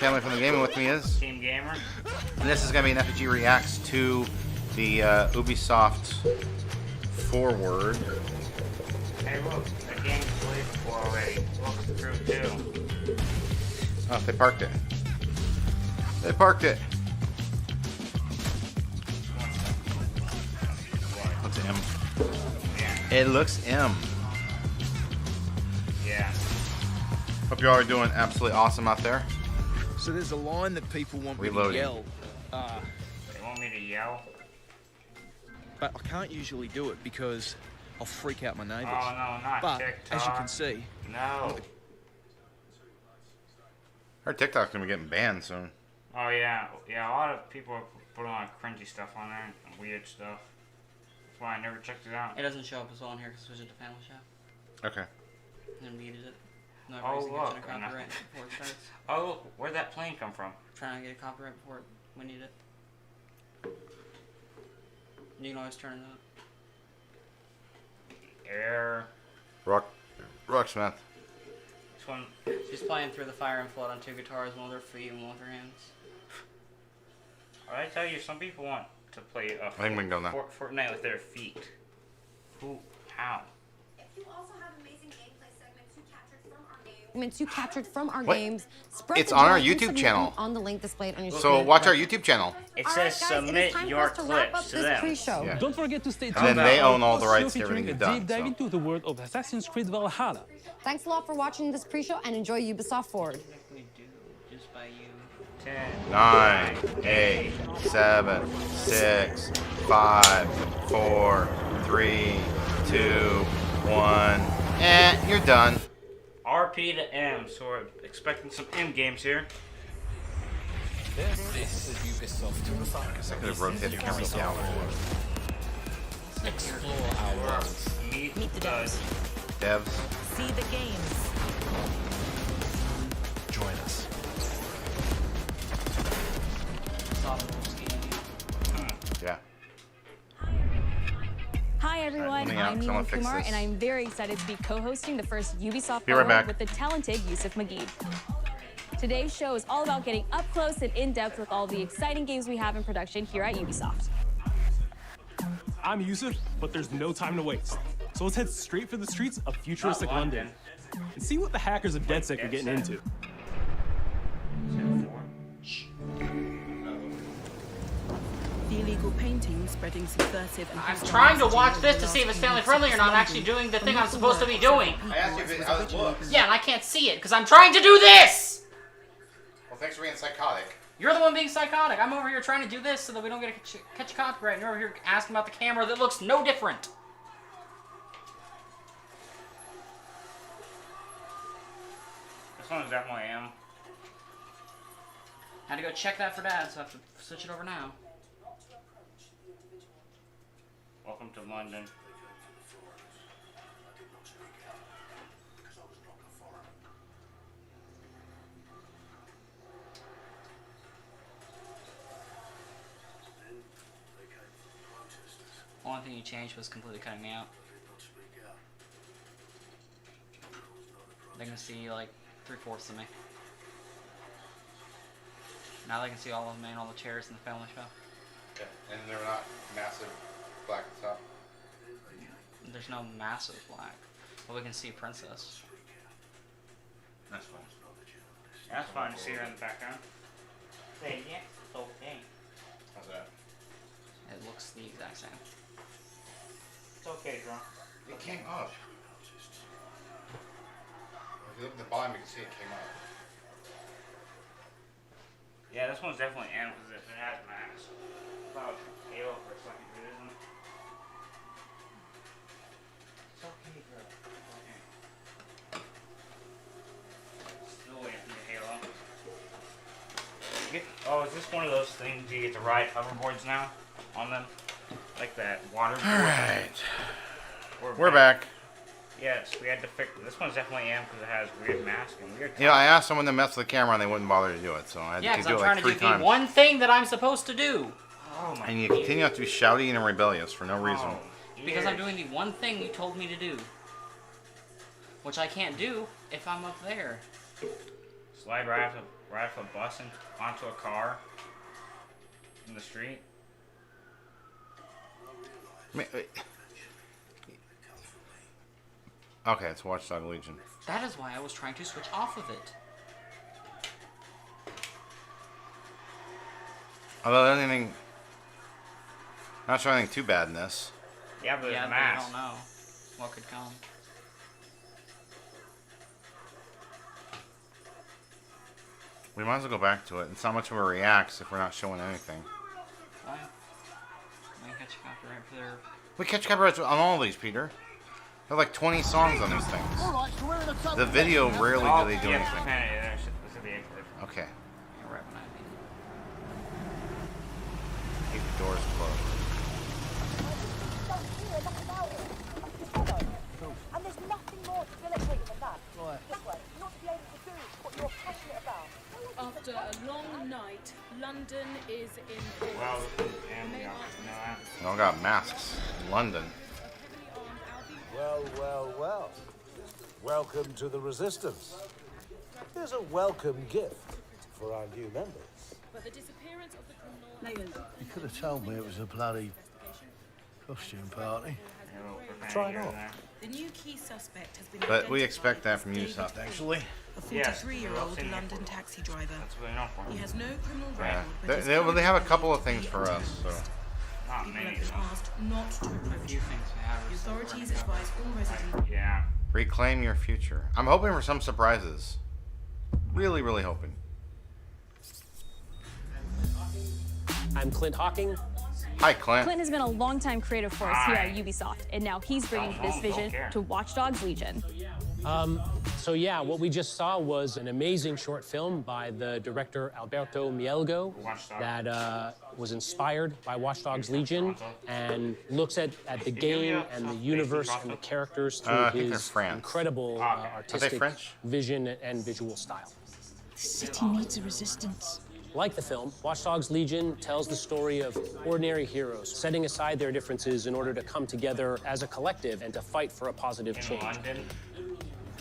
Family from the gaming with me is Team Gamer. and this is going to be an FFG reacts to the Ubisoft Forward. Hey, look, the game's played before already. Looks through too. Oh, they parked it. They parked it. What's M? Yeah. It looks M. Yeah. Hope you all are doing absolutely awesome out there. So there's a line that people want me Reloading. to yell, They want me to yell? but I can't usually do it because I'll freak out my neighbours. Oh no, not But TikTok. as you can see, No. Our TikTok's going to be getting banned soon. Oh yeah. Yeah, a lot of people are putting on cringy stuff on there and weird stuff. That's why I never checked it out. It doesn't show up as well on here because it was just a family show. Okay. And muted it. No Oh, reason to look, get a copyright before it starts. Oh look, where'd that plane come from? Trying to get a copyright before we need it. You can always turn it up. Air. Rocksmith. This one. She's playing Through the Fire and Flood on 2 guitars, one with her feet and one with her hands. I tell you, some people want to play I think we can go now. Fortnite with their feet. Who? How? You also have amazing gameplay segments you captured from our What? games. Spread It's the on our joy and YouTube submit channel. them on the link displayed on your So screen. watch our YouTube channel. It All says right, guys, it is submit time for your us to wrap up clips to this them. pre-show. Yeah. Don't forget to stay And tuned. then they own all the Show rights to featuring everything a you've done. deep dive So. into the world of Assassin's Creed Valhalla. Thanks a lot for watching this pre-show and enjoy Ubisoft Forward. We do, just by you. 10, 9, 8, 7, 6, 5, 4, 3, 2, 1. And you're done. RP to M, so we're expecting some M games here. This is Ubisoft. I could have rotated the camera down. Explore our worlds. Meet the devs. Devs. See the games. Join us. Yeah. Hi everyone, let me out. I'm Someone Nima fix Kumar this. and I'm very excited to be co-hosting the first Ubisoft Be right Forward back. with the talented Yusuf Magid. Today's show is all about getting up close and in-depth with all the exciting games we have in production here at Ubisoft. I'm Yusuf, but there's no time to waste. So let's head straight for the streets of futuristic Not London and see what the hackers of DedSec are getting into. The illegal painting spreading subversive and I'm hostile trying to messaging watch over this the to see if last it's few family weeks friendly or not. I'm across actually doing the thing I'm London. supposed to be doing. I asked you if how it looks. Yeah, and I can't see it because I'm trying to do this! Well, thanks for being psychotic. You're the one being psychotic. I'm over here trying to do this so that we don't get a catch a copyright. And you're over here asking about the camera that looks no different. This one's definitely M. Had to go check that for Dad, so I have to switch it over now. Welcome to London. Only thing you changed was completely cutting me out. They can see like 3/4 of me. Now they can see all of me and all the chairs in the family show. Yeah. And they're not massive black and stuff. There's no massive black. But we can see Princess. That's fine. That's fine to see her in the background. Say yes, it's okay. How's that? It looks the exact same. It's okay, bro. It came up. If you look at the bottom, you can see it came up. Yeah, this one's definitely M because it has max. I thought it was Halo for a second, but it isn't. It's okay, bro. Okay. Still waiting for the Halo. Oh, is this one of those things you get to ride hoverboards now on them? Like that water board? Alright. We're back. Yes, we had to fix this one's definitely M because it has weird masking, weird. You know, I asked someone to mess with the camera and they wouldn't bother to do it, so I had Yeah, to because do I'm it trying like to 3 do times. the one thing that I'm supposed to do. Oh my. And you continue to be shouty and rebellious for no reason. Oh, Because I'm ears. doing the one thing you told me to do. Which I can't do if I'm up there. Slide right off right off a bus and onto a car in the street. Okay, it's Watch Dogs Legion. That is why I was trying to switch off of it. Although anything, not showing anything too bad in this. Yeah, but there's Yeah, a but we mask. don't know what could come. We might as well go back to it. It's not much of a reacts if we're not showing anything. Fine. Might catch a copyright for their... We catch copyrights on all of these, Peter. There are like 20 songs on these things. The video rarely do they do yeah, anything. there should be a Okay. Yeah, right behind me. Keep the doors closed. And there's nothing more debilitating than that. This way, not to be able to do what you're passionate about. After a long night, London is in bed. Well, and you know that. They all got masks. London. Well, well, well. Welcome to the Resistance. Here's a welcome gift for our new members. But the disappearance of the criminal... You could have told me it was a bloody costume party. Try not. The new key suspect has been But we expect that from Ubisoft, actually. A 43-year-old London taxi driver. That's what I know for. He has no criminal Yeah. record, but They have a couple of things for us, so. Not people many. have been asked not to approach. Few things we have. The authorities advise all residents. Yeah. Reclaim your future. I'm hoping for some surprises. Really, really hoping. I'm Clint Hawking. Hi, Clint. Clint has been a longtime creative force here at Ubisoft, and now he's bringing this vision to Watch Dogs Legion. So yeah, what we just saw was an amazing short film by the director Alberto Mielgo that was inspired by Watch Dogs Legion and looks at the game and the universe and the characters through his incredible artistic vision and visual style. The city needs a resistance. Like the film, Watch Dogs Legion tells the story of ordinary heroes setting aside their differences in order to come together as a collective and to fight for a positive change.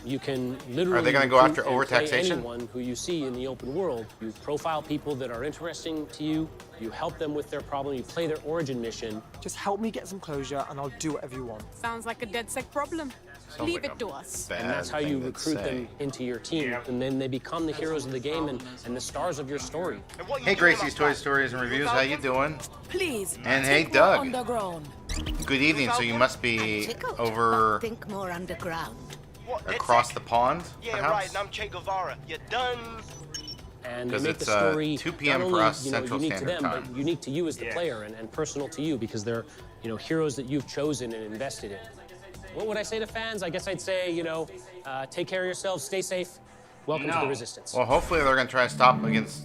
You can literally Are they gonna go after overtaxation? Anyone who you see in the open world. You profile people that are interesting to you. You help them with their problem. You play their origin mission. Just help me get some closure, and I'll do whatever you want. Sounds like a DedSec problem. Leave it to us. And that's how you recruit them into your team. And then they become the heroes of the game and the stars of your story. Hey, Gracie's Toy Stories and Reviews. How you doing? Please. And hey, Doug. Underground. Good evening. So you must be over Think more underground. across the pond, Yeah, perhaps? right, and I'm Che Guevara. You done? And they Because make it's the story 2 p.m. not for only, us, Central unique to Standard them, Time. but unique to you as the player and personal to you because they're, heroes that you've chosen and invested in. What would I say to fans? I guess I'd say, take care of yourselves, stay safe. Welcome to the Resistance. Well, hopefully they're going to try to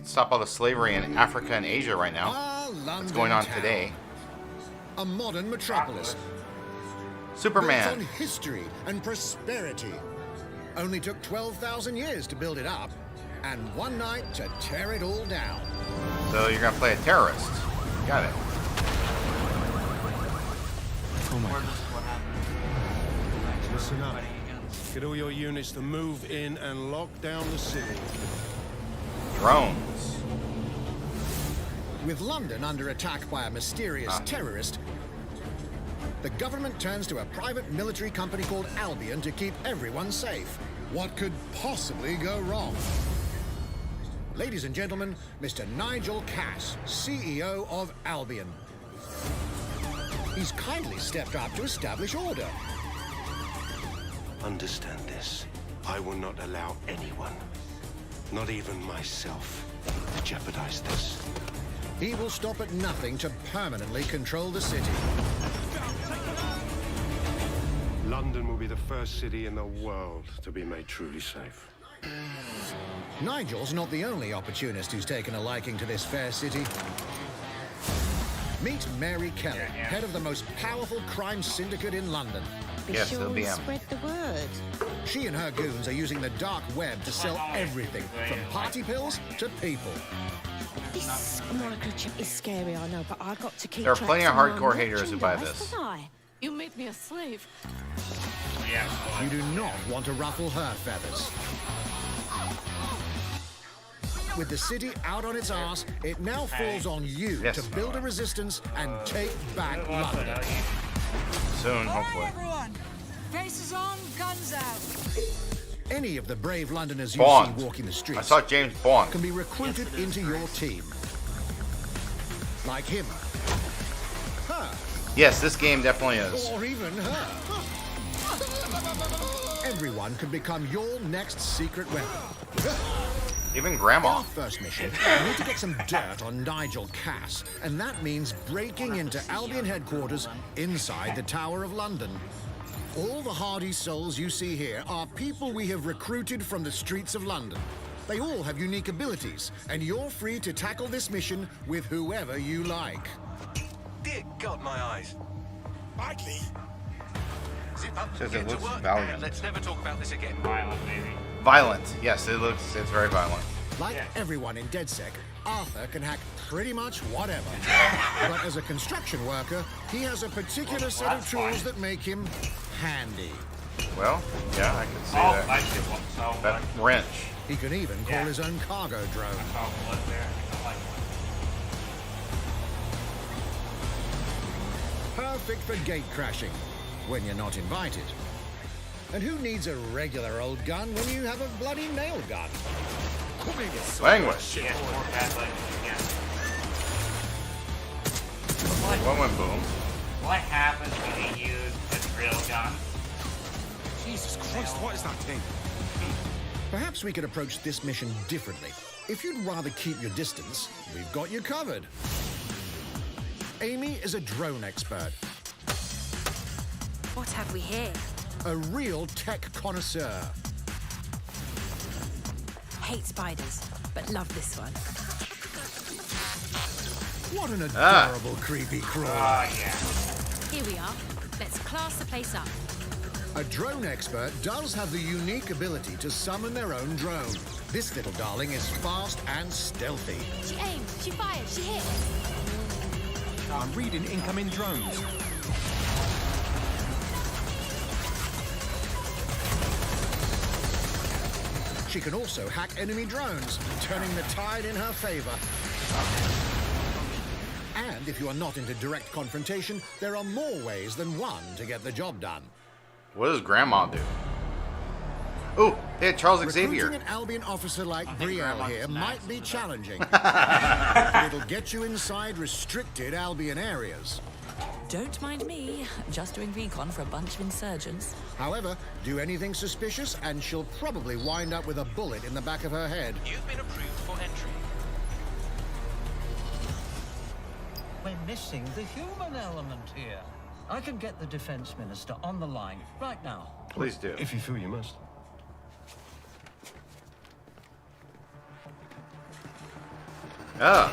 stop all the slavery in Africa and Asia right now. What's going on today? A modern metropolis. Superman. Built on history and prosperity. Only took 12,000 years to build it up, and one night to tear it all down. So you're going to play a terrorist. Got it. Oh my God. Listen up. Get all your units to move in and lock down the city. Drones. With London under attack by a mysterious terrorist, the government turns to a private military company called Albion to keep everyone safe. What could possibly go wrong? Ladies and gentlemen, Mr. Nigel Cass, CEO of Albion. He's kindly stepped up to establish order. Understand this. I will not allow anyone, not even myself, to jeopardize this. He will stop at nothing to permanently control the city. London will be the first city in the world to be made truly safe. Nigel's not the only opportunist who's taken a liking to this fair city. Meet Mary Kelly, head of the most powerful crime syndicate in London. Yes, it'll be him. Spread the word. She and her goons are using the dark web to sell everything, from party pills to people. This microchip is scary, I know, but I got to keep There are track plenty of my hardcore haters who buy merchandise, this. don't I? You made me a slave. You do not want to ruffle her feathers. with the city out on its arse, it now falls on you Yes. to build a resistance and take back London. Soon, hopefully. Everyone, faces on, guns out. Any of the brave Londoners you Bond. see walking the streets I saw James Bond. can be recruited into your team. Like him, her, Yes, this game definitely is. or even her. Everyone could become your next secret weapon. Even Grandma. Our first mission, we need to get some dirt on Nigel Cass, and that means breaking into Albion headquarters inside the Tower of London. All the hardy souls you see here are people we have recruited from the streets of London. They all have unique abilities, and you're free to tackle this mission with whoever you like. Dear God, my eyes. Badly. Zip up. Says get it to looks work. valiant. Let's never talk about this again. Violent, maybe. Violent. Yes, it's very violent. Like everyone in DedSec, Arthur can hack pretty much whatever. But as a construction worker, he has a particular set of tools that make him handy. Well, yeah, I can see Oh, that. I see one. So That wrench. He can even call his own cargo drone. there. I like Perfect for gate crashing, when you're not invited. And who needs a regular old gun when you have a bloody nail gun? Language. Yeah, more bad language. Yeah. What went boom? What happens when you use a drill gun? Jesus Christ, what is that thing? Perhaps we could approach this mission differently. If you'd rather keep your distance, we've got you covered. Amy is a drone expert. What have we here? A real tech connoisseur. Hate spiders, but love this one. What an adorable creepy crawler. Yeah. Here we are. Let's class the place up. A drone expert does have the unique ability to summon their own drone. This little darling is fast and stealthy. She aimed, she fired, she hit. I'm reading incoming drones. She can also hack enemy drones, turning the tide in her favor. And if you are not into direct confrontation, there are more ways than one to get the job done. What does Grandma do? Ooh, hey, Charles Xavier. Recruiting an Albion officer like Brielle here might be challenging. But it'll get you inside restricted Albion areas. Don't mind me, just doing recon for a bunch of insurgents. However, do anything suspicious and she'll probably wind up with a bullet in the back of her head. You've been approved for entry. We're missing the human element here. I can get the Defense Minister on the line right now. Please do. If you feel you must. Ah,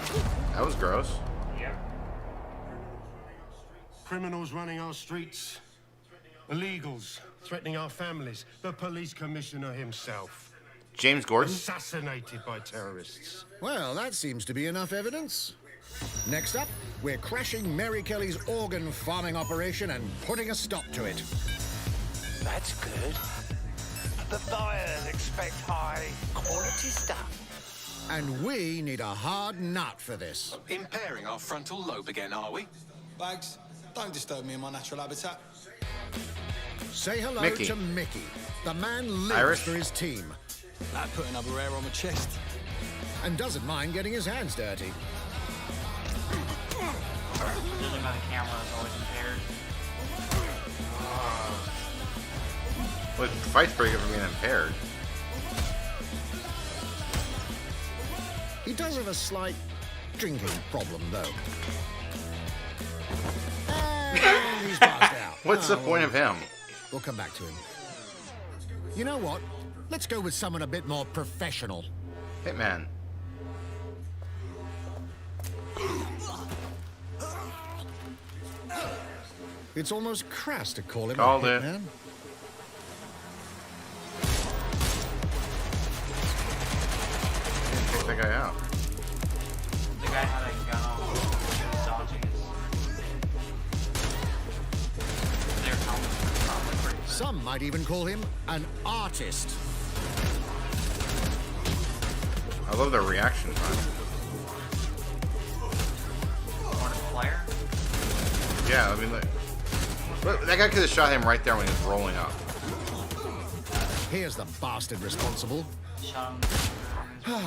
that was gross. Yep. Criminals running our streets. Illegals threatening our families. The police commissioner himself. James Gordon? Assassinated by terrorists. Well, that seems to be enough evidence. Next up, we're crashing Mary Kelly's organ farming operation and putting a stop to it. That's good. The buyers expect high quality stuff. And we need a hard nut for this. Impairing our frontal lobe again, are we? Bags, don't disturb me in my natural habitat. Say hello Mickey. to Mickey. The man lives Irish? for his team. That put another hair on my chest. And doesn't mind getting his hands dirty. Judging by the camera, is always impaired. Well, the fight's pretty good for being impaired. He does have a slight drinking problem, though. And he's passed out. What's the point of him? We'll come back to him. You know what? Let's go with someone a bit more professional. Hitman. It's almost crass to call him Called a it. hitman. Take that guy out. The guy had a gun off, dodging their helmets are probably pretty good. Some might even call him an artist. I love the reaction time. Want a player? Yeah, I mean, like, that guy could have shot him right there when he was rolling up. Here's the bastard responsible. Shot him.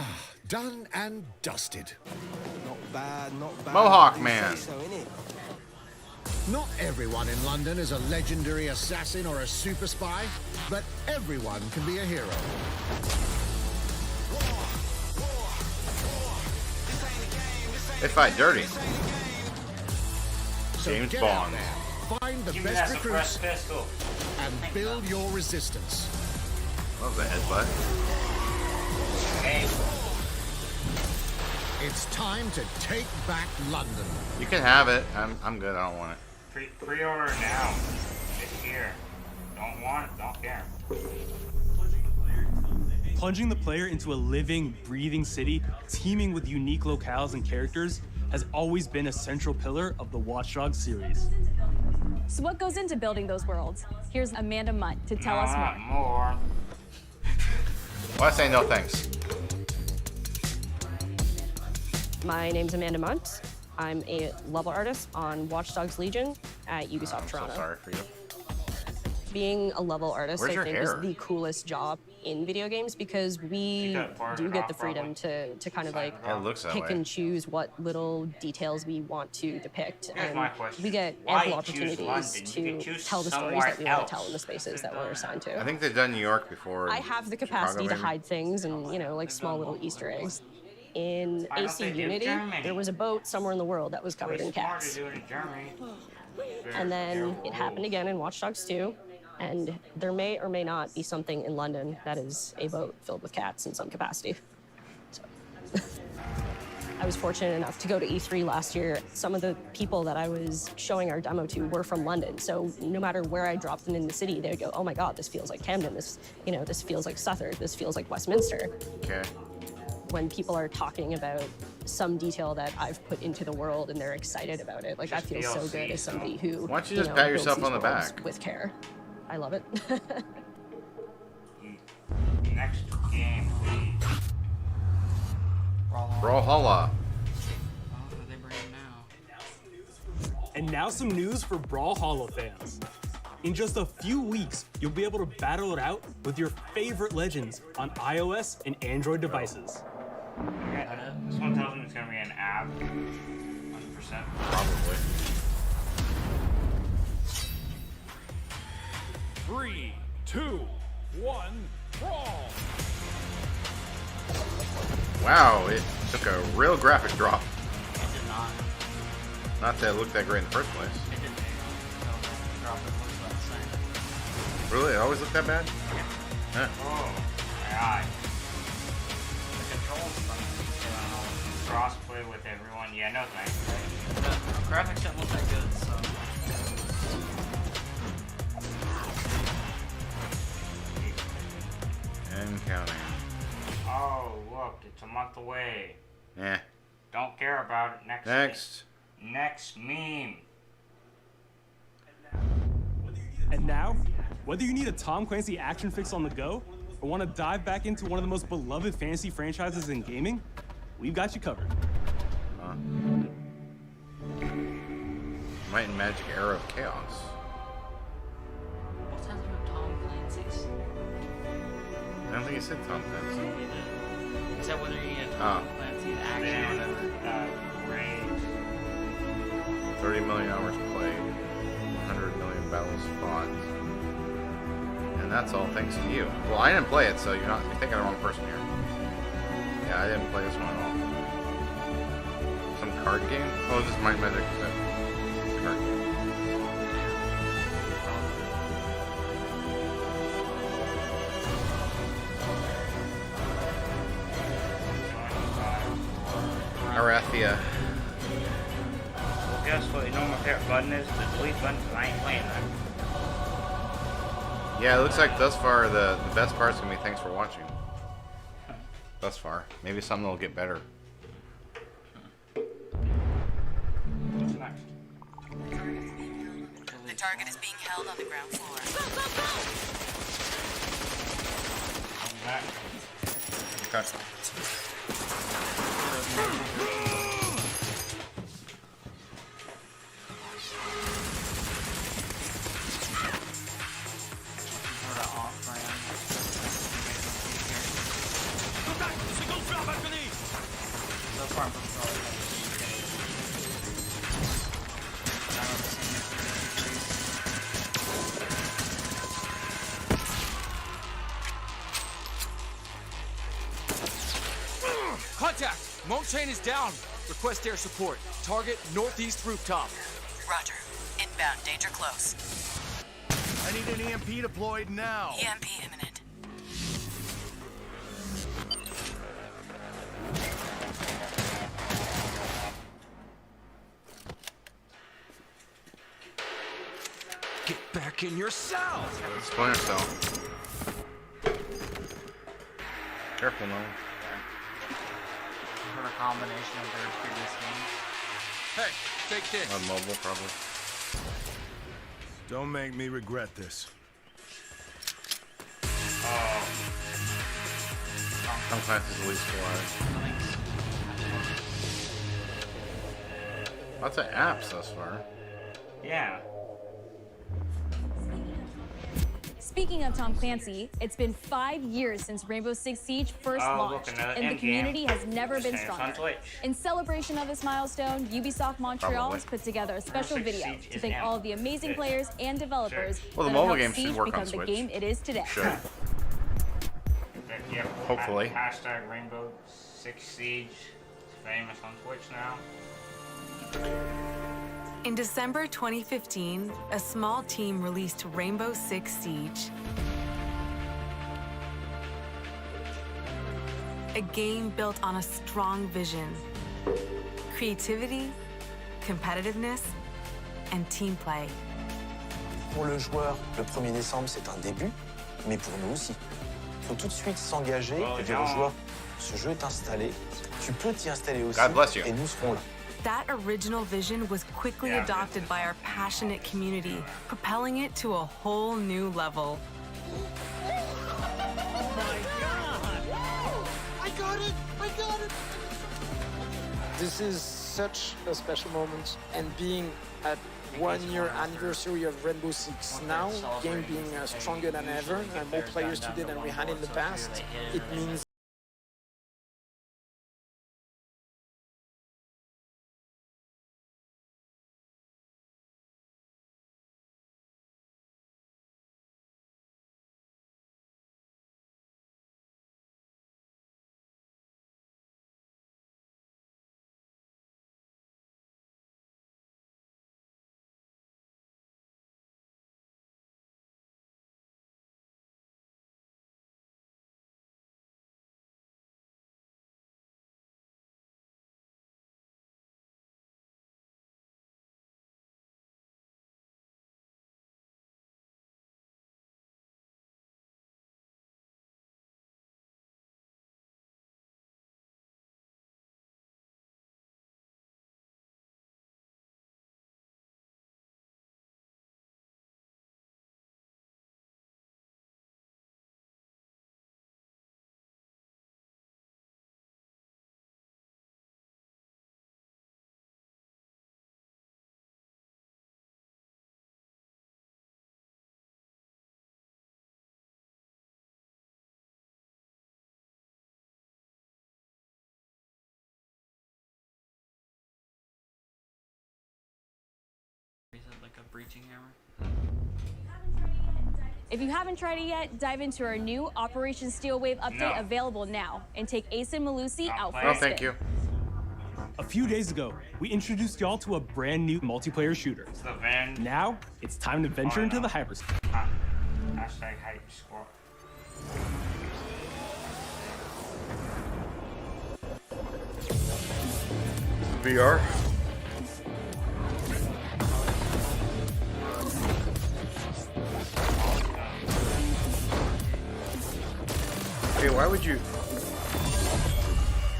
Done and dusted. Not bad, not bad. Mohawk You Man. say so, innit? Not everyone in London is a legendary assassin or a super spy, but everyone can be a hero. They fight dirty. So James get Bond. out there, find the Give me best that recruits, suppressed pistol. and build your resistance. Love the headbutt. Hey, It's time to take back London. You can have it. I'm good. I don't want it. pre-order now. It's here. Don't want it, don't care. Plunging the player into a living, breathing city, teeming with unique locales and characters, has always been a central pillar of the Watch Dogs series. So what goes into building those worlds? Here's Amanda Mutt to tell us more. More. Well, I say no thanks. My name's Amanda Munt. I'm a level artist on Watch Dogs Legion at Ubisoft I'm Toronto. so sorry for you. Being a level artist, Where's I your think, hair? is the coolest job in video games because we do get the freedom to kind of like Yeah, it looks that pick way. and choose what little details we want to depict. Here's And my question. we get Why ample choose opportunities London? You could to choose tell the stories somewhere that we want else. to tell in the spaces that we're assigned to. I think they've done New York before. I have the Chicago, capacity to maybe? hide things and, you know, like small little Easter eggs. In Why don't AC they do Unity, Germany? there was a boat somewhere in the world that was covered in It's smarter cats. to do it in Germany. And then it happened again in Watch Dogs 2. And there may or may not be something in London that is a boat filled with cats in some capacity. So I was fortunate enough to go to E3 last year. Some of the people that I was showing our demo to were from London. So no matter where I dropped them in the city, they would go, "Oh my God, this feels like Camden. This, you know, this feels like Southwark. This feels like Westminster." Okay. When people are talking about some detail that I've put into the world and they're excited about it, like that feels so good as somebody who Why don't you just know, pat builds yourself these on the worlds back? with care. I love it. Next game, please. Brawlhalla. And now some news for Brawlhalla fans. In just a few weeks, you'll be able to battle it out with your favorite legends on iOS and Android devices. This one tells me it's gonna be an app. 100%. Probably. 3, 2, 1, brawl! Wow, it took a real graphic drop. It did not. Not that it looked that great in the first place. It didn't. Drop it looks about the same. Really? It always looked that bad? Yeah. Oh, my eye. The controls crossplay with everyone. Yeah, no thanks. The graphics don't look that good, so. And counting. Oh, look, it's a month away. Yeah. Don't care about it. Next. Next meme. And now, whether you need a Tom Clancy action fix on the go, or want to dive back into one of the most beloved fantasy franchises in gaming, we've got you covered. Might and Magic Era of Chaos. What's happening with Tom Clancy's? I don't think he said Tom Clancy. He said whether you get Tom Clancy's action or whatever. 30 million hours played. 100 million battles fought. And that's all thanks to you. Well, I didn't play it, so you're thinking of the wrong person here. Yeah, I didn't play this one at all. Some card game? Oh, this is Might and Magic card game. Arathia. Well, guess what? You know what my favorite button is? The delete button, 'cause I ain't playing that. Yeah, it looks like thus far the best part's gonna be thanks for watching. Thus far. Maybe something will get better. What's next? The target is being held on the ground floor. Back. Okay. that's why I'm putting all the Contact! Moat chain is down. Request air support. Target northeast rooftop. Roger. Inbound, danger close. I need an EMP deployed now. EMP imminent. Get back in your cell! Splinter cell. Careful, no. For a combination of their previous games. Hey, take this. On mobile, probably. Don't make me regret this. Tom Clancy's at least alive. Lots of apps thus far. Yeah. Speaking of Tom Clancy, it's been 5 years since Rainbow Six Siege first launched, and the community has never been stronger. In celebration of this milestone, Ubisoft Montreal has put together a special video to thank all of the amazing players and developers Well, the that have mobile helped game should Siege work on become the Switch. game it is today. Should. Hopefully. Hashtag Rainbow Six Siege. It's famous on Twitch now. In December 2015, a small team released Rainbow Six Siege. A game built on a strong vision, creativity, competitiveness, and team play. Pour le joueur, le 1er décembre, c'est un début, mais pour nous aussi. Il faut tout de suite s'engager et dire aux joueurs, ce jeu est installé, tu peux t'y installer aussi, et nous serons là. That original vision was quickly adopted by our passionate community, propelling it to a whole new level. I got it! I got it! This is such a special moment, and being at 1 year anniversary of Rainbow Six now, game being stronger than ever, and more players today than we had in the past, it means Like a breaching hammer. If you haven't tried it yet, dive into our new Operation Steel Wave update available now and take Ace and Malusi out for a spin. Thank you. A few days ago, we introduced y'all to a brand new multiplayer shooter. Now, it's time to venture into the hyperspace. Hashtag hype squad. VR. Hey, why would you?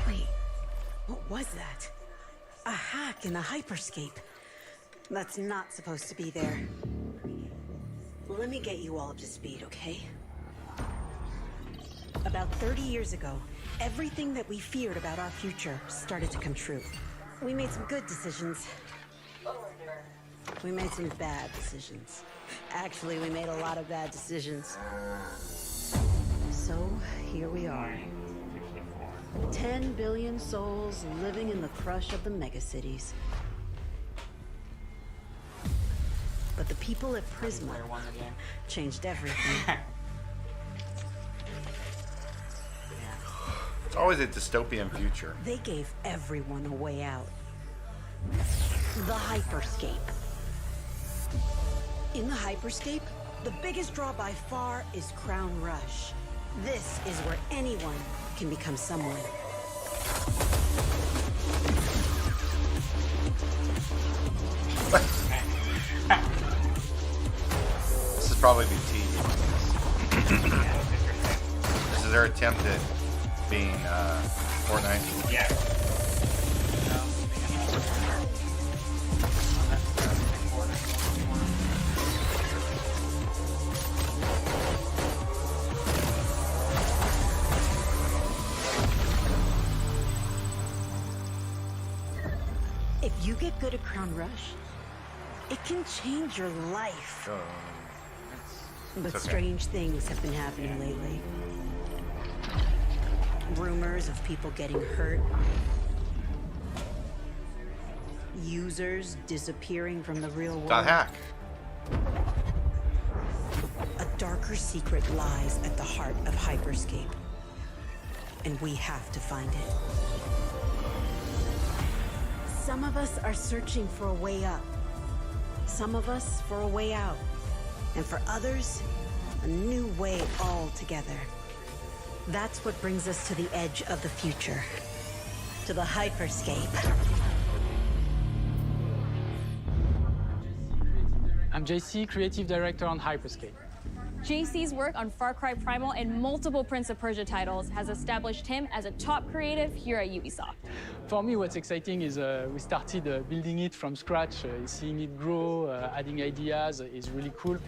Wait, what was that? A hack in the hyperscape. That's not supposed to be there. Let me get you all up to speed, okay? About 30 years ago, everything that we feared about our future started to come true. We made some good decisions. We made some bad decisions. Actually, we made a lot of bad decisions. So, here we are. 10 billion souls living in the crush of the megacities. But the people at Prisma changed everything. It's always a dystopian future. They gave everyone a way out. The Hyperscape. In the Hyperscape, the biggest draw by far is Crown Rush. This is where anyone can become someone. This is probably BT. This is their attempt at being Fortnite. Yeah. If you get good at Crown Rush, it can change your life. But okay. strange things have been happening lately. Rumors of people getting hurt. Users disappearing from the real world. Got hacked. A darker secret lies at the heart of Hyperscape. And we have to find it. Some of us are searching for a way up. Some of us for a way out. And for others, a new way altogether. That's what brings us to the edge of the future. To the Hyperscape. I'm JC, Creative Director on Hyperscape. JC's work on Far Cry Primal and multiple Prince of Persia titles has established him as a top creative here at Ubisoft. For me, what's exciting is we started building it from scratch. Seeing it grow, adding ideas is really cool.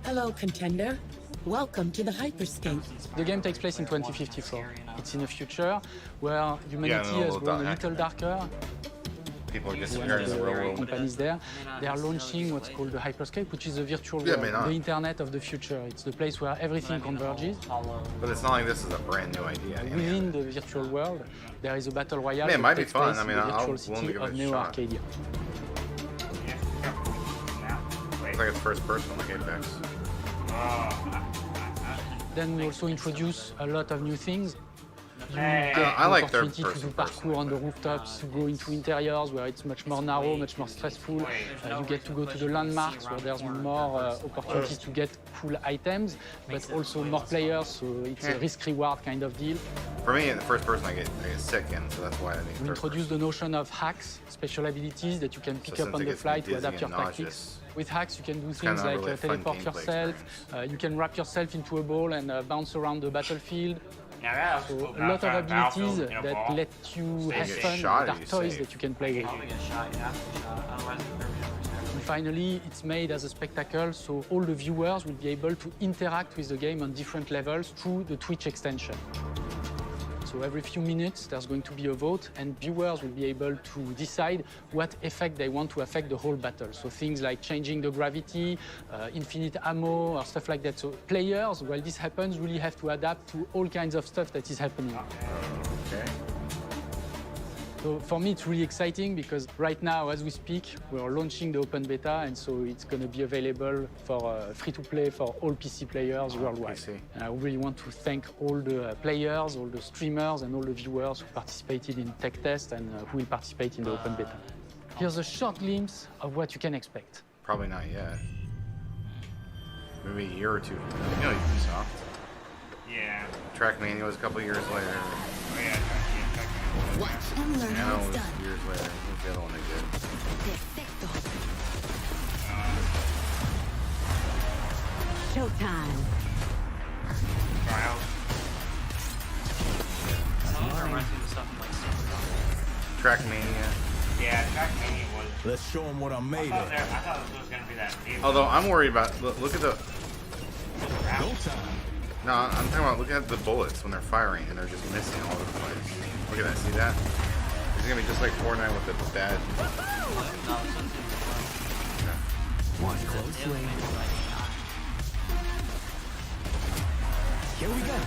Hello, contender. Welcome to the Hyperscape. The game takes place in 2054. It's in a future where humanity has grown a little darker. People are disappearing in the real world. Companies there, they are launching what's called the Hyperscape, which is a virtual world, the internet of the future. It's the place where everything converges. But it's not like this is a brand new idea. Within the virtual world, there is a battle royale. It might be takes fun. place I mean, in the I'll virtual willing to city give of it a Neo shot. Arcadia. It's like it's first person, like Apex. Then we also introduce a lot of new things. You Hey. get I like the their opportunity to do parkour on the rooftops, to go into interiors where it's much more narrow, much more stressful. You get to go to the landmarks where there's more opportunities to get cool items, but also more players, so it's a risk-reward kind of deal. For me, the first person I get sick in, so that's why I think We introduce the notion of hacks, special abilities that you can pick up on the fly to adapt your tactics. With hacks, you can do things like teleport yourself, you can wrap yourself into a ball and bounce around the battlefield. So a lot of abilities that let you have fun that are toys that you can play with. And finally, it's made as a spectacle, so all the viewers will be able to interact with the game on different levels through the Twitch extension. So every few minutes, there's going to be a vote, and viewers will be able to decide what effect they want to affect the whole battle. So things like changing the gravity, infinite ammo, or stuff like that. So players, while this happens, really have to adapt to all kinds of stuff that is happening. Okay. So for me, it's really exciting because right now, as we speak, we're launching the open beta, and so it's going to be available for free-to-play for all PC players worldwide. And I really want to thank all the players, all the streamers, and all the viewers who participated in tech test and who will participate in the open beta. Here's a short glimpse of what you can expect. Probably not yet. Maybe a year or two. You know Ubisoft. Yeah. Trackmania was a couple years later. Oh yeah, What? Nano was years later. What's the other one they did? Showtime. Trials. Trackmania. Yeah, Trackmania was. Let's show them what I'm made I of. thought this was gonna be that deal. Although I'm worried about look at the. Go time. No, I'm talking about look at the bullets when they're firing and they're just missing all over the place. Look at that. See that? It's gonna be just like Fortnite with the bad. Watch closely. Here we go.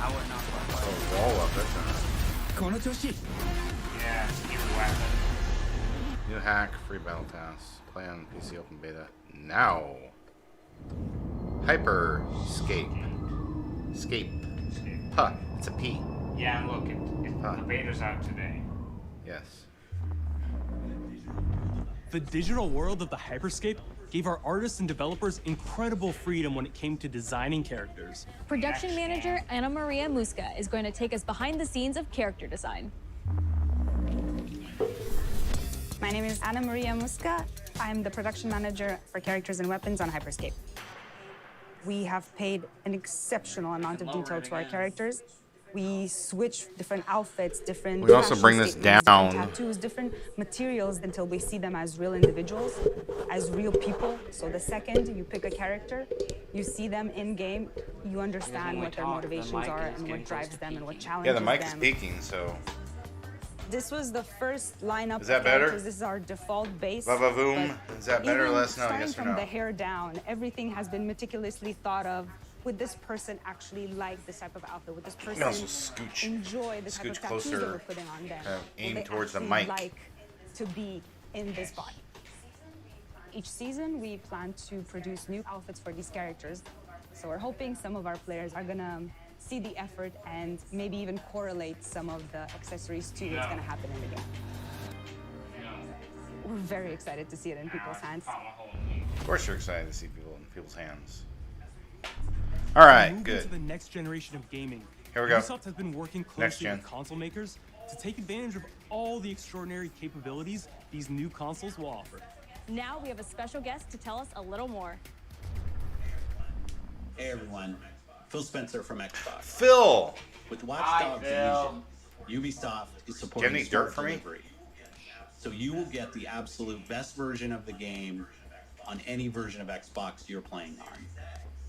I would not play. Oh, roll up, that's Yeah, new weapon. New hack, free battle pass. Play on PC open beta now. Hyperscape. Scape. Huh, it's a P. Yeah, and look, the beta's out today. Yes. The digital world of the Hyperscape gave our artists and developers incredible freedom when it came to designing characters. Production manager Ana Maria Musca is going to take us behind the scenes of character design. My name is Ana Maria Musca. I'm the production manager for characters and weapons on Hyperscape. We have paid an exceptional amount of detail to our characters. We switch different outfits, different We also fashion bring this statements, down. different tattoos, different materials until we see them as real individuals, as real people. So the second you pick a character, you see them in game, you understand what their motivations are and what drives them and what challenges them. Yeah, the mic is peaking, so. This was the first lineup Is that of better? characters. This is our default base. Va-va-voom. but Is that better or even less? No, starting yes or from no? the hair down, everything has been meticulously thought of. Would this person actually like this type of outfit? Would this person also scooch- enjoy the type of scooch tattoos that closer, we're putting on them? kind of aim Will they towards the actually mic. like to be in this body? Each season, we plan to produce new outfits for these characters. So we're hoping some of our players are gonna see the effort and maybe even correlate some of the accessories to what's gonna happen in the game. We're very excited to see it in people's hands. Of course you're excited to see people in people's hands. All right, Moving good. to the next generation of gaming. Here we go. Ubisoft has been working Next closely gen. with console makers to take advantage of all the extraordinary capabilities these new consoles will offer. Now we have a special guest to tell us a little more. Hey everyone, Phil Spencer from Xbox. Phil! With Watch Dogs Legion, Ubisoft is supporting any smart dirt for me? delivery. So you will get the absolute best version of the game on any version of Xbox you're playing on.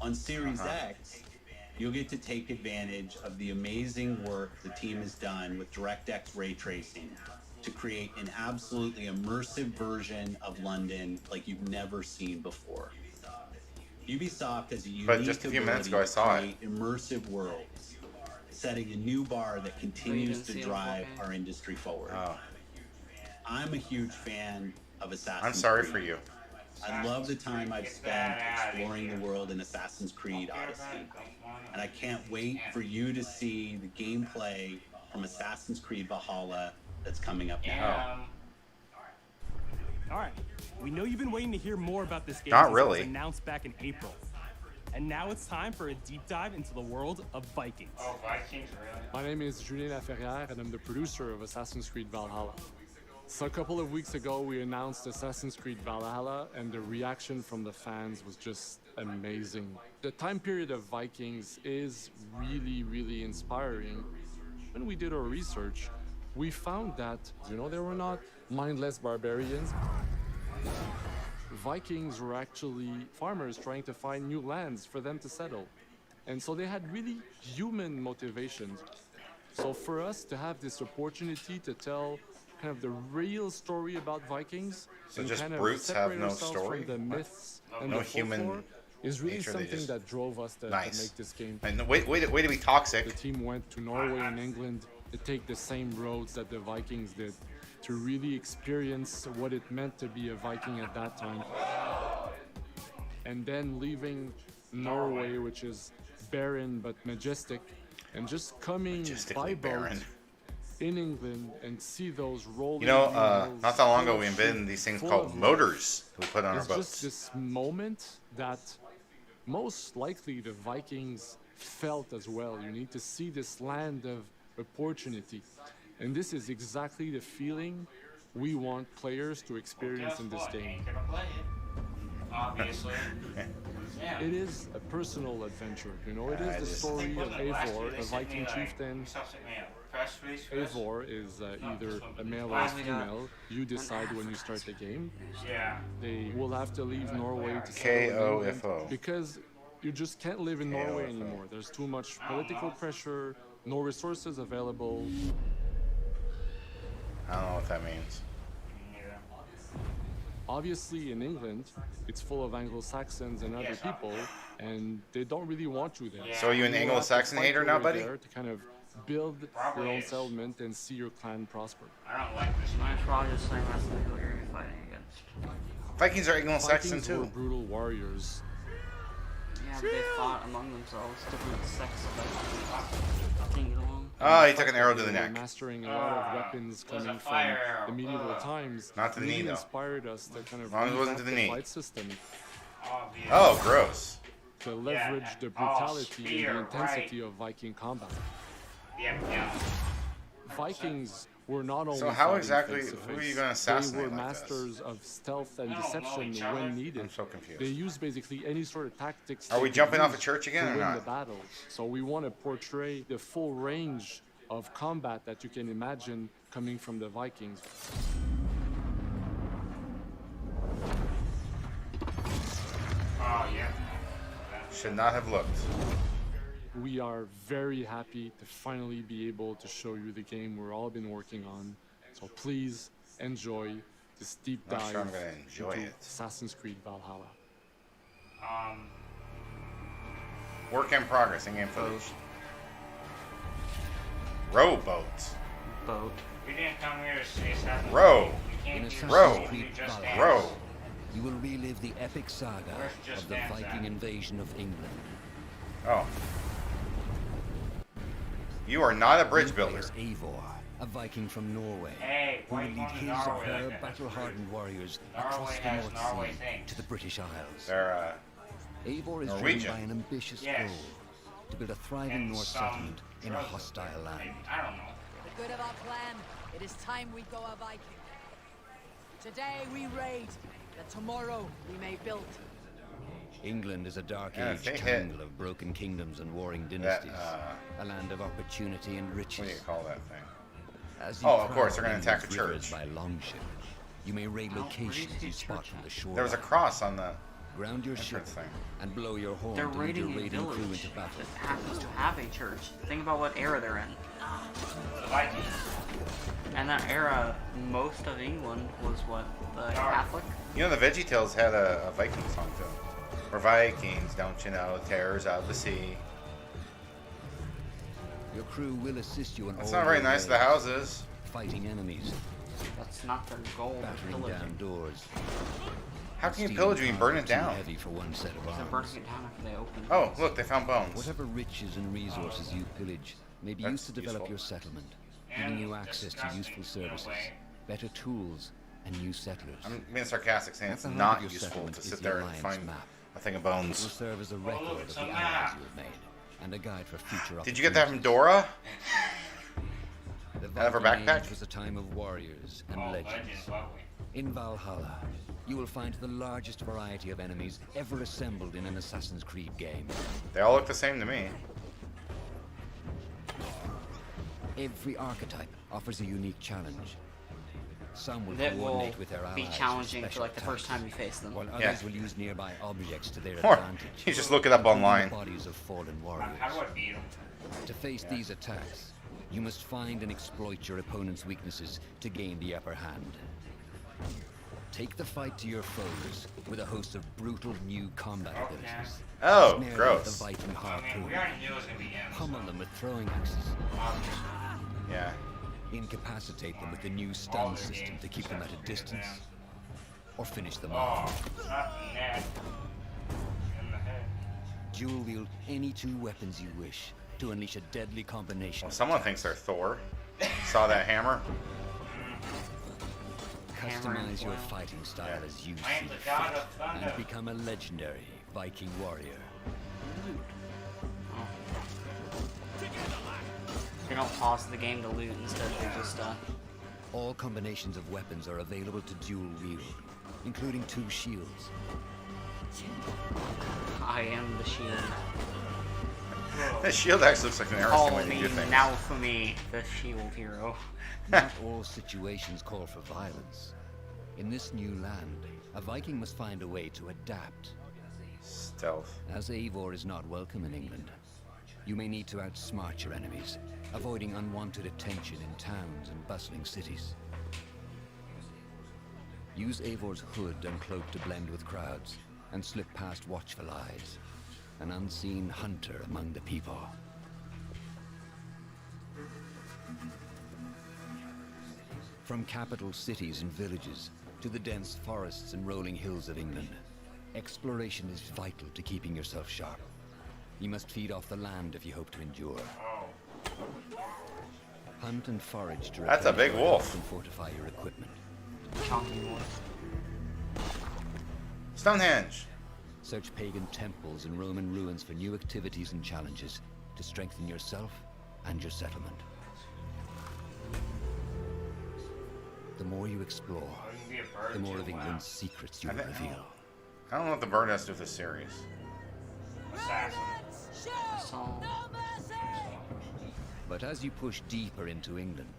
On Series X, you'll get to take advantage of the amazing work the team has done with DirectX ray tracing to create an absolutely immersive version of London like you've never seen before. Ubisoft has a unique But just a few minutes ago, I saw it. ability to create immersive worlds, setting a new bar that continues to drive our industry forward. I'm a huge fan of Assassin's Creed. I'm sorry for you. I love the time I've spent exploring the world in Assassin's Creed Odyssey. And I can't wait for you to see the gameplay from Assassin's Creed Valhalla that's coming up now. All right, we know you've been waiting to hear more about this game. Not since it really. was announced back in April. And now it's time for a deep dive into the world of Vikings. Oh, Vikings, really? My name is Julien Laferrière, and I'm the producer of Assassin's Creed Valhalla. So a couple of weeks ago, we announced Assassin's Creed Valhalla, and the reaction from the fans was just amazing. The time period of Vikings is really, really inspiring. When we did our research, we found that, they were not mindless barbarians. Vikings were actually farmers trying to find new lands for them to settle. And so they had really human motivations. So for us to have this opportunity to tell kind of the real story about Vikings, So and just kind of brutes have separate no ourselves story? from the What? myths and No the human folklore, is really nature, they something just- that drove us to Nice. make this game. And way to be toxic. The team went to Norway and England to take the same roads that the Vikings did, to really experience what it meant to be a Viking at that time. And then leaving Norway, which is barren but majestic, and just coming by boat barren. in England and see those rolling. You know, wheels not that long ago, full we of invented shit, these things full called of motors life. we put on our It's boats. just this moment that most likely the Vikings felt as well. You need to see this land of opportunity. And this is exactly the feeling we want players to experience in this game. Obviously. Yeah. It is a personal adventure, it is the story of Eivor, a Viking chieftain. Eivor is either a male or a female. You decide when you start the game. Yeah. They will have to leave Norway to settle in England KOFO. because you just can't live in Norway anymore. There's too much political pressure, no resources available. I don't know what that means. Obviously, in England, it's full of Anglo-Saxons and other people, and they don't really want you there. So are you an Anglo-Saxon hater now, buddy? To kind of build your own settlement and see your clan prosper. I don't like this. I'm probably just saying that's who you're fighting against. Vikings are Anglo-Saxon Vikings too. were brutal warriors. Yeah, but they fought among themselves, different sects of getting along. Oh, he took an arrow to the neck. Mastering a lot of weapons coming from the medieval times. Not to the knee, though. Inspired us to kind of as long as it wasn't to the knee. fight system. Oh, gross. To leverage the brutality and the intensity of Viking combat. Vikings were not only So how fighting exactly, face to who are face, you going to assassinate they were like masters of stealth and deception when needed. I'm so confused. They used basically any sort of tactics. Are they we could jumping off use a church again to or win not? the battle. So we want to portray the full range of combat that you can imagine coming from the Vikings. Oh, yeah. Should not have looked. We are very happy to finally be able to show you the game we've all been working on. So please enjoy this deep Not dive sure I'm gonna enjoy into it. Assassin's Creed Valhalla. Work in progress, in-game footage. Rowboats. Boat. We didn't come here to see Assassin's Row. Creed. We came Row. here to see Just Dance. Row. You will relive the epic saga Where's Just of the Dance Viking at? invasion of England. Oh. You are not a bridge builder. Eivor, a Viking from Norway, Hey, who why will you lead going to his or Norway her like that? battle-hardened warriors Norway across the has North Norway Sea things. to the British Isles. They're Eivor is driven Norwegian. by an ambitious Yes. goal to build a thriving And Norse some settlement in a drugs. hostile land. I don't know. For the good of our clan, it is time we go a Viking. Today we raid, that tomorrow we may build. England is a dark Yeah, age they hit tangle of broken kingdoms and warring dynasties. A land of opportunity and riches. What do you call that thing? As you Oh, of course, they're travel going to attack a England's rivers church. by longship, you may raid locations you spot from the shore. There was a cross on the Ground your ship entrance thing. and blow your horn They're to lead your raiding a raiding crew village into battle. that happens to have a church. Think about what era they're in. The Vikings. And that era, most of England was what? The Catholic? You know, the VeggieTales had a Viking song too. We're Vikings, don't you know, terrors of the sea. Your crew will assist you in That's all not very your nice to the raids, houses. fighting enemies, That's not their goal. battering down doors. How can you Stealing pillage when you burn it too down? heavy for one set of They're arms. burning it down after they open it. Oh, look, they found bones. Whatever riches and resources you pillage may be That's used to develop useful. your settlement, giving you access to useful services, better tools, and new settlers. I'm being sarcastic, saying At it's the heart not of your useful settlement to is sit the there and Alliance find map. a thing of It will bones. serve as a record of the allies you have made, and a guide for future Did you get that from Dora? The Out of her Viking backpack? Age was a time of warriors and Oh, legends. legends, lovely. In Valhalla, you will find the largest variety of enemies ever assembled in an Assassin's Creed game. They all look the same to me. Every archetype offers a unique challenge. Some will That will coordinate with their allies be with challenging for special like the first attacks, time you face them. while Yeah. others will use nearby objects to their Or advantage. you just look it up including online. The bodies of fallen warriors. How do I beat them? To face these attacks, you must find and exploit your opponent's weaknesses to gain the upper hand. Take the fight to your foes with a host of brutal new combat abilities. Oh, Snare them gross. with the Viking harpoon. We already knew it was going to be him. Pummel them with throwing axes. Yeah. Incapacitate them with the new stun system to keep them at a distance. Or finish them off. Oh, not in the neck. In the head. Dual wield any two weapons you wish to unleash a deadly combination. Well, someone thinks they're Thor. Saw that hammer? Customize your fighting style as you I am see the god fit of thunder. and become a legendary Viking warrior. They don't pause the game to loot, instead they just All combinations of weapons are available to dual wield, including 2 shields. I am the shield. That shield actually looks like an interesting Call way to me do things. now for me, the shield hero. Not all situations call for violence. In this new land, a Viking must find a way to adapt. Stealth. As Eivor is not welcome in England, you may need to outsmart your enemies, avoiding unwanted attention in towns and bustling cities. Use Eivor's hood and cloak to blend with crowds, and slip past watchful eyes. An unseen hunter among the people. From capital cities and villages to the dense forests and rolling hills of England, exploration is vital to keeping yourself sharp. You must feed off the land if you hope to endure. Hunt and forage to That's a big wolf. And fortify your equipment. Stonehenge. Search pagan temples and Roman ruins for new activities and challenges to strengthen yourself and your settlement. The more you explore, the more of England's secrets you will reveal. I don't know what the bird has to do with this series. But as you push deeper into England,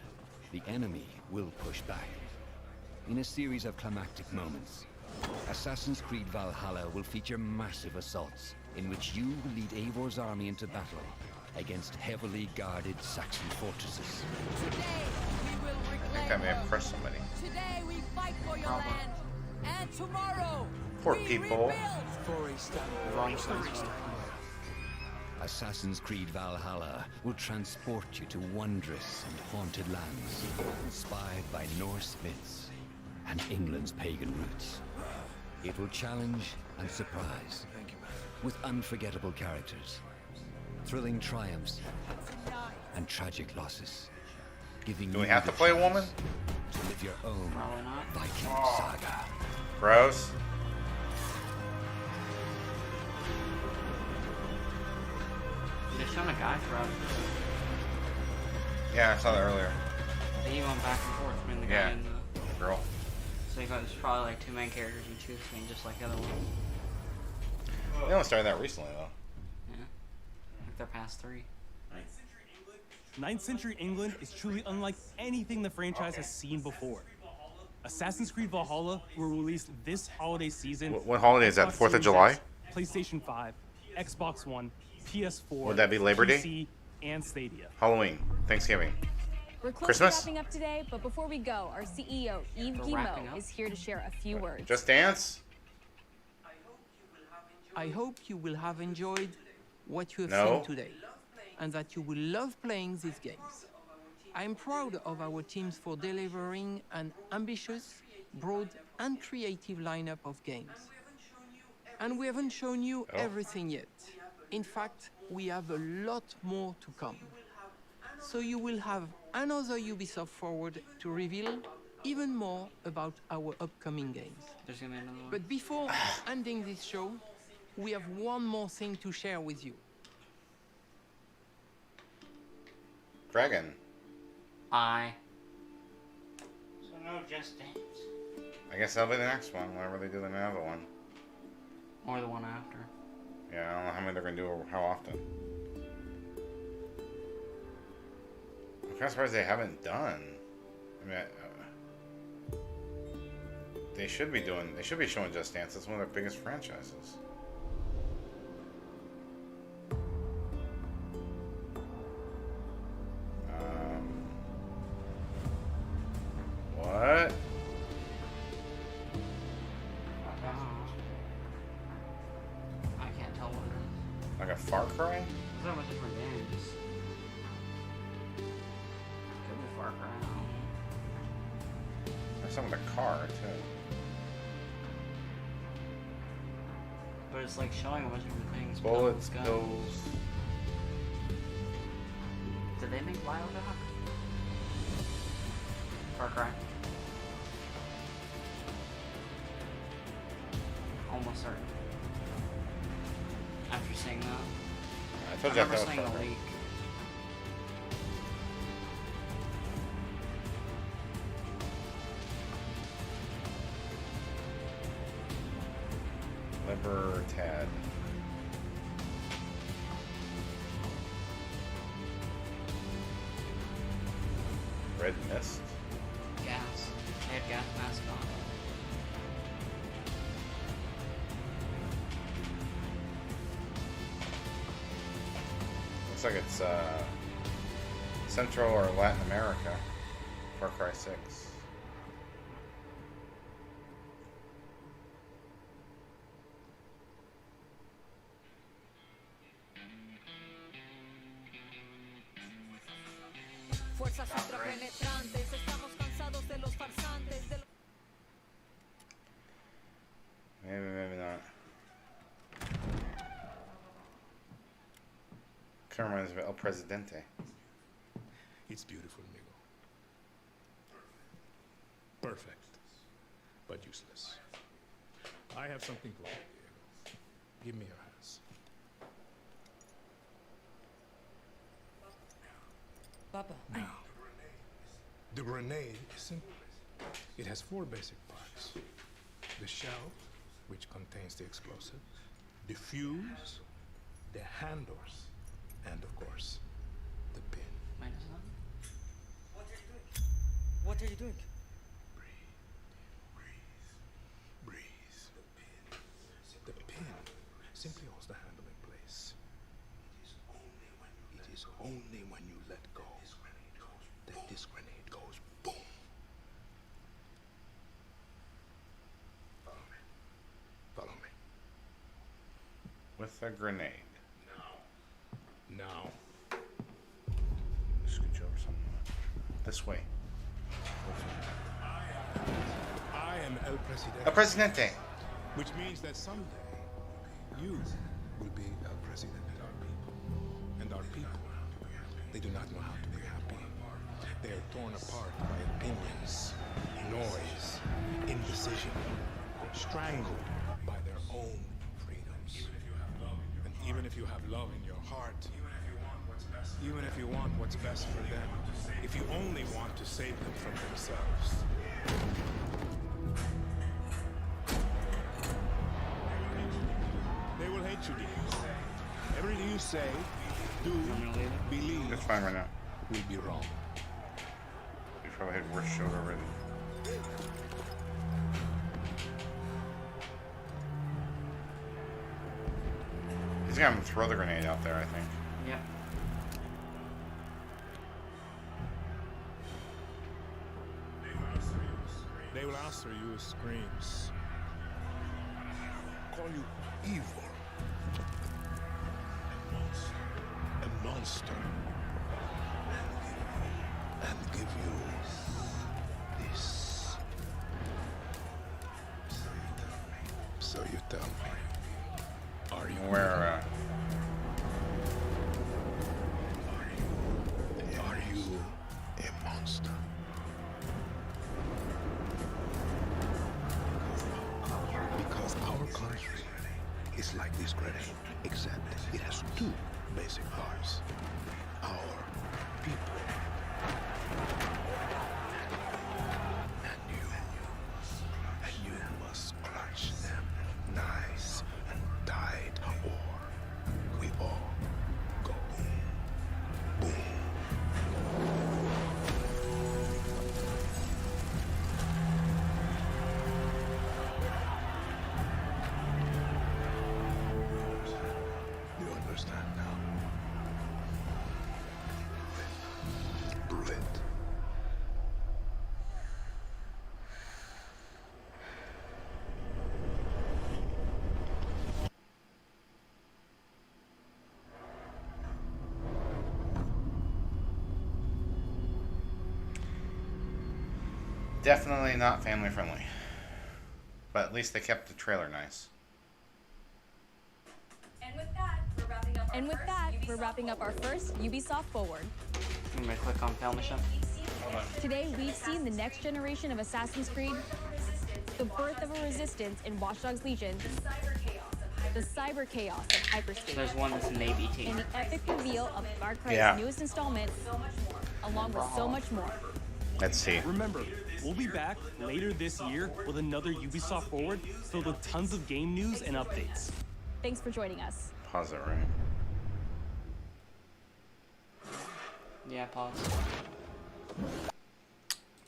the enemy will push back. In a series of climactic moments, Assassin's Creed Valhalla will feature massive assaults in which you will lead Eivor's army into battle against heavily guarded Saxon fortresses. I think I may have crushed somebody. Today we fight for your land, and tomorrow Poor people. Assassin's Creed Valhalla will transport you to wondrous and haunted lands, inspired by Norse myths and England's pagan roots. It will challenge and surprise, with unforgettable characters, thrilling triumphs, and tragic losses. Giving Do we have to play a woman? To live your own Viking saga. Gross. They're showing a guy throughout. Yeah, I saw that earlier. He went back and forth between the guy Yeah. and the girl. So you got there's probably like two main characters you choose between, just like the other one. They only started that recently, though. Yeah. I think they're past 3. 9th century England is truly unlike anything the franchise has seen before. Assassin's Creed Valhalla will release this holiday season. What holiday is that? 4th of July? PlayStation 5, Xbox One, PS4. Would that be Labor Day? PC, and Stadia. Halloween. Thanksgiving. We're close Christmas? to wrapping up today, but before we go, our CEO, Yves Guillemot, is here to share a few words. Just Dance? I hope you will have enjoyed what you have No. seen today, and that you will love playing these games. I am proud of our teams for delivering an ambitious, broad, and creative lineup of games. And we haven't shown you everything yet. In fact, we have a lot more to come. So you will have another Ubisoft Forward to reveal even more about our upcoming games. There's gonna be another one. But before ending this show, we have one more thing to share with you. Dragon. So no Just Dance. I guess that'll be the next one, whenever they do the other one. Or the one after. Yeah, I don't know how many they're gonna do or how often. I'm kind of surprised they haven't done. I mean, they should be doing. They should be showing Just Dance. It's one of their biggest franchises. What? I can't tell what it is. Like a Far Cry? There's so much different games. Could be Far Cry. There's some with a car too. But it's like showing a bunch of different things. Bullets, guns. pills. Did they make Bioshock? Far Cry. Almost certain. After seeing that. I told you I remember thought it seeing was the Far Cry. leak. Libertad. Red Mist. Gas. They had gas mask on. Looks like it's Central or Latin America. Far Cry 6. Turn reminds me of El Presidente. It's beautiful, amigo. Perfect, but useless. I have something for you, Diego. Give me your hands. Papa. Now, the grenade is simple. It has 4 basic parts. The shell, which contains the explosive, the fuse, the handles, and of course, the pin. What are you doing? Breathe. The pin simply holds the handle in place. It is only when you let go that this grenade goes boom. Follow me. With a grenade. Now. Scooch over something. This way. I am El Presidente. El Presidente. Which means that someday you will be El Presidente. And our people, they do not know how to be happy. They are torn apart by opinions, noise, indecision, strangled by their own freedoms. And even if you have love in your heart, even if you want what's best for them, if you only want to save them from themselves, they will hate you, Diego. Everything you say, do, believe, It's fine right now. will be wrong. You probably had worse shows already. He's gonna throw the grenade out there, I think. Yep. They will answer you with screams. Call you evil. A monster. And give you this. So you tell me, are you Where, Are you a monster? Because our country is like this grenade, except it has 2 basic parts. Our people. And you must clutch them nice and tight, or we all go boom. You understand now? Prove it. Definitely not family friendly. But at least they kept the trailer nice. And with that, we're wrapping up our first Ubisoft Forward. I'm gonna click on film mission. Today, we've seen the next generation of Assassin's Creed, the birth of a resistance in Watch Dogs Legion, the cyber chaos of hyperspace, There's one that's a Navy team. and the epic reveal of Far Cry's Yeah. newest installment, along with so much more. Let's see. Remember, we'll be back later this year with another Ubisoft Forward filled with tons of game news and updates. Thanks for joining us. Pause it, right? Yeah, pause.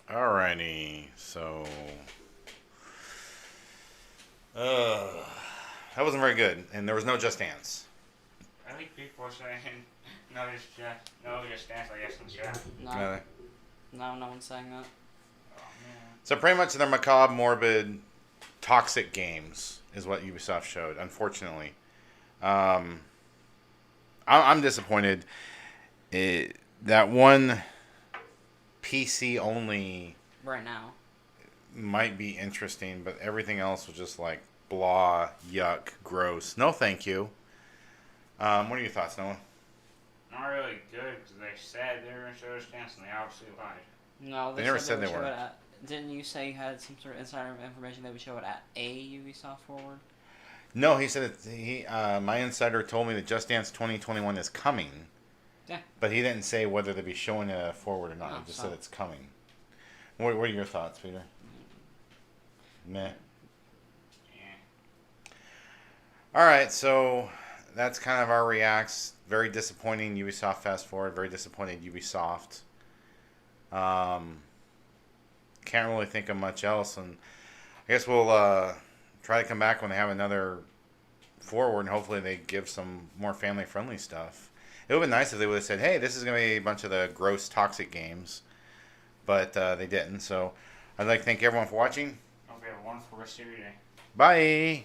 Alrighty, so that wasn't very good, and there was no Just Dance. I think people are saying no just dance, I guess, in the chat. No. Really? No one's saying that. So pretty much they're macabre, morbid, toxic games is what Ubisoft showed. Unfortunately, I'm disappointed. That one PC only Right now. might be interesting, but everything else was just like blah, yuck, gross. No, thank you. What are your thoughts, Noah? Not really good because they said they were going to show Just Dance and they obviously lied. No, they never said would they show were. it at, didn't you say you had some sort of insider information they would show it at a Ubisoft Forward? No, he said my insider told me that Just Dance 2021 is coming. Yeah. But he didn't say whether they'd be showing it forward or not. Oh, He just so. said it's coming. What are your thoughts, Peter? Meh. Yeah. All right, so that's kind of our reacts. Very disappointing Ubisoft Fast Forward. Very disappointed Ubisoft. Can't really think of much else, and I guess we'll try to come back when they have another forward, and hopefully they give some more family-friendly stuff. It would have been nice if they would have said, hey, this is going to be a bunch of the gross, toxic games, but they didn't. So I'd like to thank everyone for watching. Hope you have a wonderful rest of your day. Bye!